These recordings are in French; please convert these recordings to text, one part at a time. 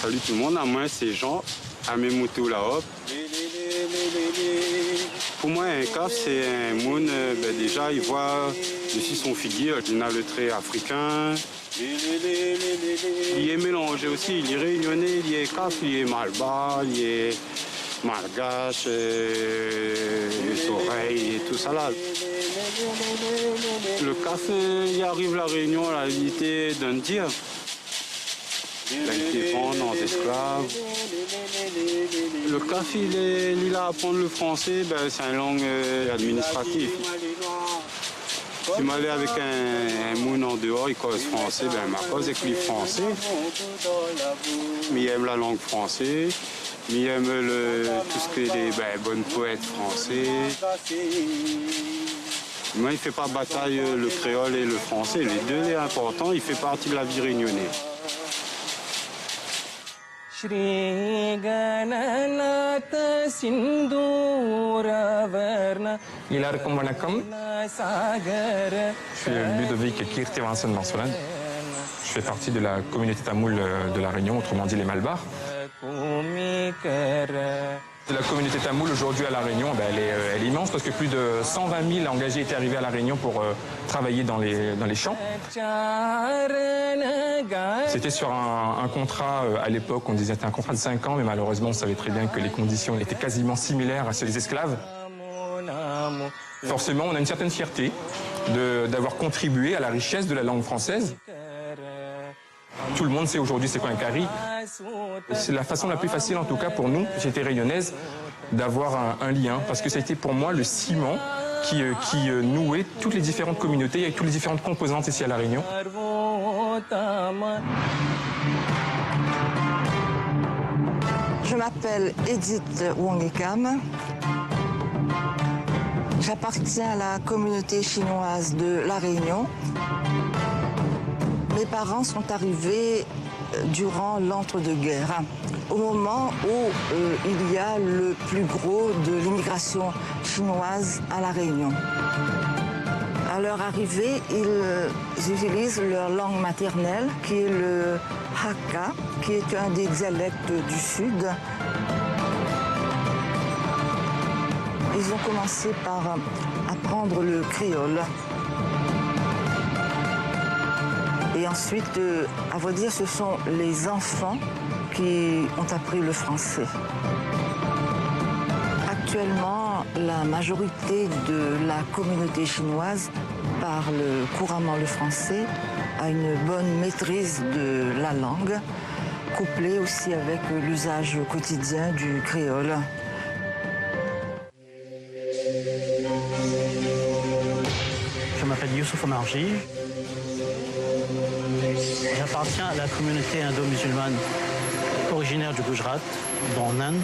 Salut tout le monde, à moi c'est Jean, à mes motos là-haut. Pour moi, un CAF, c'est un monde, déjà, il voit dessus son figuier, il a le trait africain. Il est mélangé aussi, il est réunionnais, il est CAF, il est malba, il est malgache, les oreilles et tout ça là. Le CAF, il arrive à la Réunion à la unité d'Indien. Il a été vendu en esclaves. Le CAF, il a à apprendre le français, c'est une langue administrative. Si je m'allais avec un moun en dehors, il cause français, ma cause est qu'il français. Mais il aime la langue française, mais il aime tout ce que les bonnes poètes français. Moi, il ne fait pas bataille le créole et le français. Les deux sont importants, il fait partie de la vie réunionnaise. Illarkum Vanakkam. Je suis Ludovic Kirtivansen Mansolan. Je fais partie de la communauté tamoule de la Réunion, autrement dit les Malbars. La communauté tamoule aujourd'hui à la Réunion, elle est immense parce que plus de 120 000 engagés étaient arrivés à la Réunion pour travailler dans les champs. C'était sur un contrat, à l'époque, on disait que c'était un contrat de 5 ans, mais malheureusement, on savait très bien que les conditions étaient quasiment similaires à celles des esclaves. Forcément, on a une certaine fierté d'avoir contribué à la richesse de la langue française. Tout le monde sait aujourd'hui c'est quoi un carry. C'est la façon la plus facile, en tout cas pour nous, j'étais réunionnaise, d'avoir un lien, parce que ça a été pour moi le ciment qui nouait toutes les différentes communautés avec toutes les différentes composantes ici à La Réunion. Je m'appelle Edith Wongekam. J'appartiens à la communauté chinoise de La Réunion. Mes parents sont arrivés durant l'entre-deux-guerres, au moment où il y a le plus gros de l'immigration chinoise à La Réunion. À leur arrivée, ils utilisent leur langue maternelle, qui est le Hakka, qui est un des dialectes du Sud. Ils ont commencé par apprendre le créole. Et ensuite, à vrai dire, ce sont les enfants qui ont appris le français. Actuellement, la majorité de la communauté chinoise parle couramment le français, a une bonne maîtrise de la langue, couplée aussi avec l'usage quotidien du créole. Je m'appelle Youssouf Omarji. J'appartiens à la communauté indo-musulmane originaire du Gujarat, en Inde.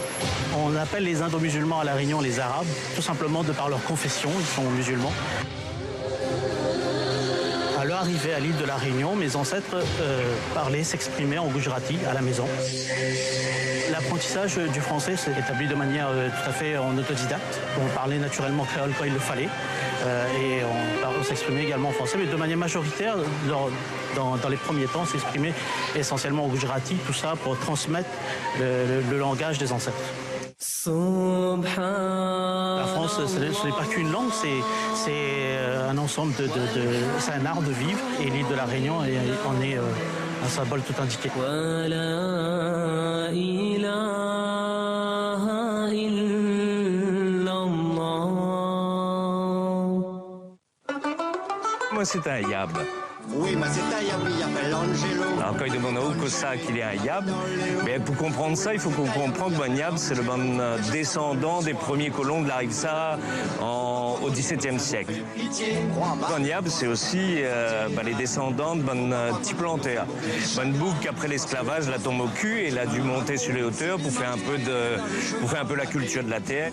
On appelle les indo-musulmans à La Réunion les Arabes, tout simplement de par leur confession, ils sont musulmans. À leur arrivée à l'île de La Réunion, mes ancêtres parlaient, s'exprimaient en gujarati à la maison. L'apprentissage du français s'est établi de manière tout à fait en autodidacte. On parlait naturellement créole quand il le fallait. Et on s'exprimait également en français, mais de manière majoritaire, dans les premiers temps, on s'exprimait essentiellement en gujarati, tout ça pour transmettre le langage des ancêtres. La France, ce n'est pas qu'une langue, c'est un ensemble c'est un art de vivre, et l'île de La Réunion en est un symbole tout indiqué. Moi, c'est un yab. Oui, mais c'est un yab, il appelle Angelo. Alors, quand il demande où ça qu'il est un yab, mais pour comprendre ça, il faut qu'on comprenne que yab, c'est le descendant des premiers colons de la Rixa au XVIIe siècle. Yab, c'est aussi les descendants de petits planteurs. Bouc, après l'esclavage, la tombe au cul et il a dû monter sur les hauteurs pour faire un peu la culture de la terre.